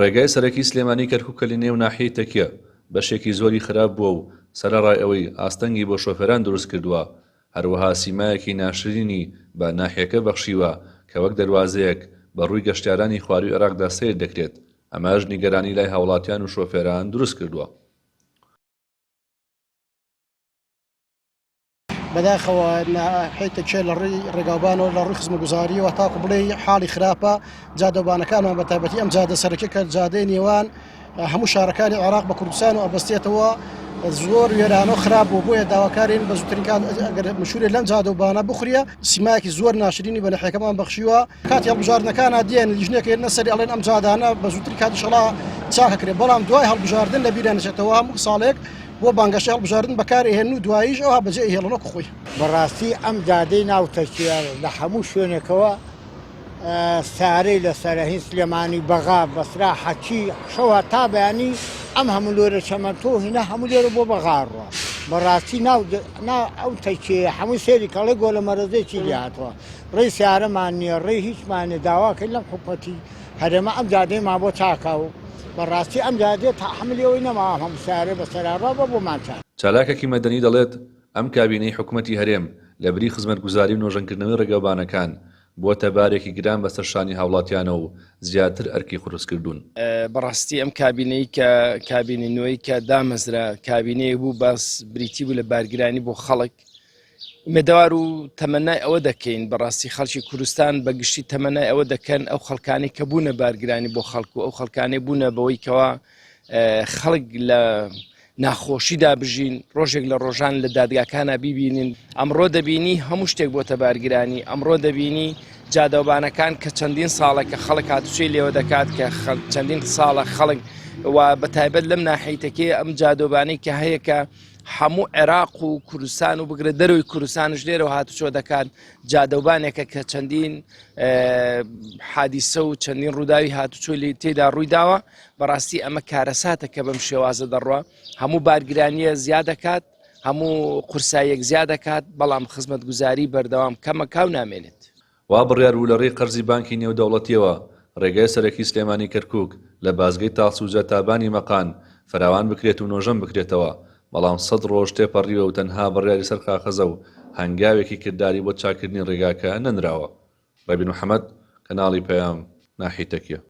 ڕێگای سەرەکی سلێمانی کەرکووکە لە نێو ناحیەی تەکیە بەشێکی زۆری خراپ بووە و سەرەڕای ئەوەی ئاستەنگی بۆ شۆفێران دروست کردووە، هەروەها سیمایەکی ناشرینی بە ناحیەکە بەخشیوە کە وەک دەواازەیەک بە ڕووی گەشتیارانی خواروی عێراقدا سیر دەکرێت. ئەماش نیگەرانی لای هاوڵاتیان و شۆفێران دروست کردووە. بەداخەوە ناحیەی تەکیە لە ڕێی ڕێگاوبانەوە لە ڕووی خزمەتگوزاریەوە تاکو بڵێ حاڵی خراپە. جادەوبانەکانمان بە تایبەتی ئەم جادە سەرەکیە کە جادەی نێوان هەموو شارەکانی عێراق بە کوردستان و ئەبەستێتەوە زۆر وێرانە خراپ بوو، بۆیە داواکارین بە زووترین کات ئەگەر مشورێ لەم جادەوبانە بخورێ سیمایەکی زۆر ناشرینی بە ناحیەکەمان بەخشیوە. کاتی هەڵبژاردنەکانە دێن لیژنێکێن نەسەری ئەڵێن ئەم جادانە بە زووترین کات ئینشەڵا چاکەکرێت، بەڵام دوای هەڵبژاردن لە بیرە نەچێتەوە هەموو ساڵێک بۆ بانگەشەی هەڵبژاردن بەکارهێن و دواییش ئەوها بەجێ هێڵنەوە خۆی. بەڕاستی ئەم جادەی ناوتەکیە لە هەموو شوێنێکەوە سارەی لەسەر هین سلێمانی بەغا بەسرا حەکی شەوە تا بەیانی ئەم هەموو لۆرە چەمەندۆ هینە هەموو لێرە بۆ بەغاڕوە. بەڕاستی ئەو تەکیە هەموو سێری کەڵێ گۆ لە مەرەزێکی لاتوە ڕێی سیارەمان نییە، ڕێی هیچمانێ داواکەی لەم حکومەتی هەرێمە ئەم جادەیمان بۆ چاکاو. بەڕاستی ئەم جادێت حملەوەی نەما هەموو سارێ بەسەرڕا بە بۆمانچان. چالاکێکی مەدەنی دەڵێت ئەم کابینەی حکوومەتی هەرێم لە بری خزمەتگوزاری و نۆژەنکردنەوەی ڕێگەوبانەکان بۆتە بارێکی گران بەسەر شانی هاوڵاتیانە و زیاتر ئەرکی خورسکردوون. بەڕاستی ئەم کابینەی کە کابینە نوێی کە دامەزرا کابینەیە بوو باس بریتی بوو لە بارگرانی بۆ خەڵک. مێدەوار و تەمەنای ئەوە دەکەین بەڕاستی خەڵکی کوردستان بەگشتی تەمەنای ئەوە دەکەن ئەو خەڵکانی کە بوونە بارگرانی بۆ خەڵکو ئەو خەڵکانەی بوونە بەوەی کەوا خەڵک لە ناخۆشیدا بژین، ڕۆژێک لە ڕۆژان لە دادگاکانە بیبینین. ئەمڕۆ دەبینی هەموو شتێک بۆتە بارگرانی، ئەمڕۆ دەبینی جادەوبانەکان کە چەندین ساڵێکە خەڵک هاتوچەی لێوە دەکات کە چەندین ساڵە خەڵک و بەتایبەت لەم ناحیەتەکەی ئەم جادەوبانەی کە هەیە کە هەموو عێراق و کوردستان و بگرە دەروی کوردستانش لێرەوە هاتوچۆ دەکات جادەوبانێکە کە چەندین حادیسە و چەندین ڕووداوی هاتوچۆی تێدا ڕوویداوە. بەڕاستی ئەمە کارەساتە کە بەم شێوازە دەڕوە، هەموو بارگرانیە زیاد دەکات، هەموو قورساییەک زیاد دەکات، بەڵام خزمەتگوزاری بەردەوام کەمە کاو نامێنێت. وا بڕیار بوو لە ڕێی قەرزی بانکی نێودەوڵەتیەوە ڕێگای سەرەکی سلێمانی کەرکووک لە بازگەی تاقسوجە تابانی مەقان فراوان بکرێت و نۆژەم بکرێتەوە، بەڵام 100 ڕۆژ تێپەڕیوە و تەنها بڕیاری سەر خاخەزە و هەنگاوێکی کردداری بۆ چاکردنی ڕێگاکە نەنراوە. ڕەبین محەممەد، کەناڵی پەیام، ناحیەی تەکیە.